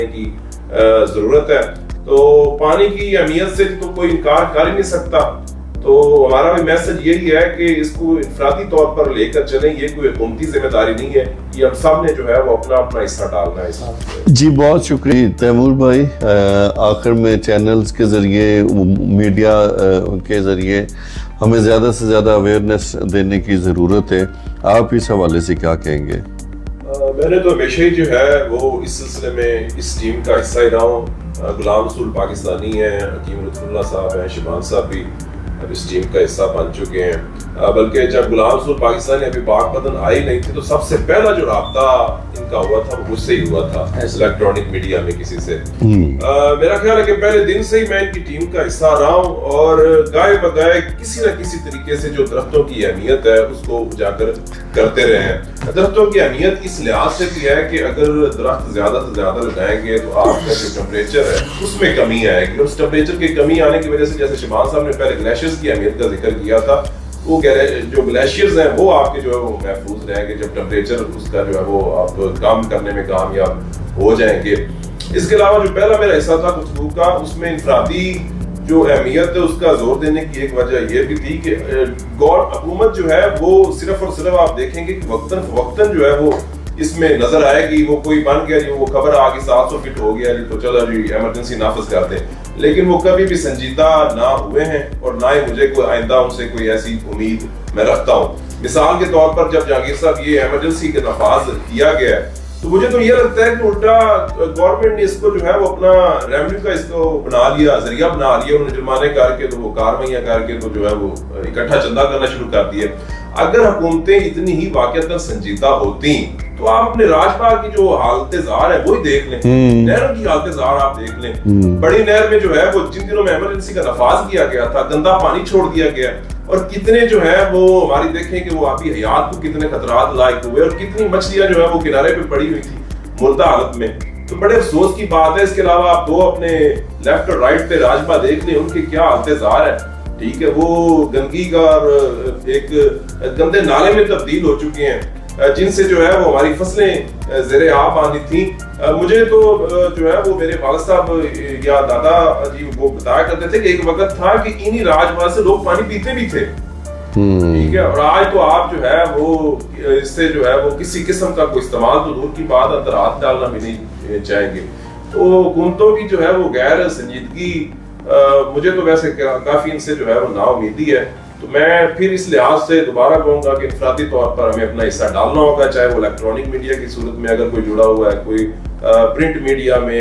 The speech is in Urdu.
کی ضرورت ہے. تو پانی کی اہمیت سے تو کوئی انکار کر ہی نہیں سکتا. تو ہمارا بھی میسج یہی ہے کہ اس کو انفرادی طور پر لے کر چلیں, یہ کوئی حکومتی ذمہ داری نہیں ہے, یہ ہم سب نے جو ہے وہ اپنا اپنا حصہ ڈالنا ہے اس میں. جی بہت شکریہ تیمور بھائی. آخر میں چینلز کے ذریعے, میڈیا کے ذریعے ہمیں زیادہ سے زیادہ اویئرنیس دینے کی ضرورت ہے. آپ اس حوالے سے کیا کہیں گے؟ میں نے تو ہمیشہ ہی جو ہے وہ اس سلسلے میں اس ٹیم کا حصہ ہی رہا ہوں. غلام رسول پاکستانی ہیں, حکیم لطف اللہ صاحب ہیں, شبان صاحب بھی اب اس ٹیم کا حصہ بن چکے ہیں. بلکہ جب غلام رسول پاکستانی ابھی پاک بدن آئی نہیں تھی تو سب سے پہلا جو رابطہ ان کا ہوا تھا وہ مجھ سے ہی ہوا تھا الیکٹرانک میڈیا میں کسی سے. میرا خیال ہے کہ پہلے دن سے ہی میں ان کی ٹیم کا حصہ رہا ہوں اور گائے بگائے کسی نہ کسی طریقے سے جو درختوں کی اہمیت ہے اس کو اجاگر کرتے رہے ہیں. درختوں کی اہمیت اس لحاظ سے بھی ہے کہ اگر درخت زیادہ سے زیادہ لگائیں گے تو آپ کا جو ٹمپریچر ہے اس میں کمی آئے گی. اس ٹمپریچر کی کمی آنے کی وجہ سے, جیسے شبان صاحب نے پہلے گلیشیئرز کی اہمیت کا ذکر کیا تھا, وہ جو گلیشیئرز ہیں وہ آپ کے جو ہے وہ محفوظ رہیں گے جب ٹمپریچر اس کا جو ہے وہ آپ کم کرنے میں کامیاب ہو جائیں گے. اس کے علاوہ جو پہلا میرا حصہ تھا گفتگو کا, اس میں انفرادی جو اہمیت ہے اس کا زور دینے کی ایک وجہ یہ بھی تھی کہ حکومت جو ہے وہ صرف اور صرف آپ دیکھیں گے کہ وقتاً فوقتاً جو ہے وہ اس میں نظر آئے گی. وہ کوئی بن گیا جی, وہ خبر آ گئی 700 فٹ ہو گیا جی, تو چلو جی ایمرجنسی نافذ کر دیں, لیکن وہ کبھی بھی سنجیدہ نہ ہوئے ہیں اور نہ ہی مجھے کوئی آئندہ ان سے کوئی ایسی امید میں رکھتا ہوں. مثال کے طور پر جب جہانگیر صاحب یہ ایمرجنسی کا نفاذ کیا گیا ہے تو مجھے تو یہ لگتا ہے کہ الٹا گورنمنٹ نے اس کو جو ہے وہ اپنا ریونیو کا اس کو بنا لیا, ذریعہ بنا لیا. انہوں نے جرمانے کر کے تو وہ کارروائیاں کر کے تو جو ہے وہ اکٹھا چندہ کرنا شروع کر دیے. اگر حکومتیں اتنی ہی واقعتاً سنجیدہ ہوتی تو آپ اپنے راج پار کی جو حالت زار ہے وہی دیکھ لیں, نہروں کی حالت زار آپ دیکھ لیں. بڑی نہر میں جو ہے وہ جن دنوں میں ایمرجنسی کا نفاذ کیا گیا تھا گندا پانی چھوڑ دیا گیا, اور کتنے جو ہے وہ ہماری دیکھیں کہ وہ آبی حیات کو کتنے خطرات لاحق ہوئے, اور کتنی مچھلیاں جو ہے وہ کنارے پہ پڑی ہوئی تھی مردہ حالت میں. تو بڑے افسوس کی بات ہے. اس کے علاوہ آپ دو اپنے لیفٹ اور رائٹ پہ راجپا دیکھ لیں, ان کی کیا حالت زار ہے. ٹھیک ہے, وہ گندگی کا ایک گندے نالے میں تبدیل ہو چکے ہیں جن سے جو ہے وہ ہماری فصلیں زیر آب آنی تھیں. مجھے تو جو ہے وہ میرے والد صاحب یا دادا جی وہ بتایا کرتے تھے کہ ایک وقت تھا کہ انہی راجپا سے لوگ پانی پیتے بھی تھے. ٹھیک ہے, اور آج تو آپ جو ہے وہ اس سے جو ہے وہ کسی قسم کا کوئی استعمال تو دور کی بات, اندر ہاتھ ڈالنا بھی نہیں چاہیں گے. تو حکومتوں کی جو ہے وہ غیر سنجیدگی مجھے تو ویسے کافی ان سے جو ہے وہ نا امیدی ہے. تو میں پھر اس لحاظ سے دوبارہ کہوں گا کہ انفرادی طور پر ہمیں اپنا حصہ ڈالنا ہوگا, چاہے وہ الیکٹرانک میڈیا کی صورت میں اگر کوئی جڑا ہوا ہے, کوئی پرنٹ میڈیا میں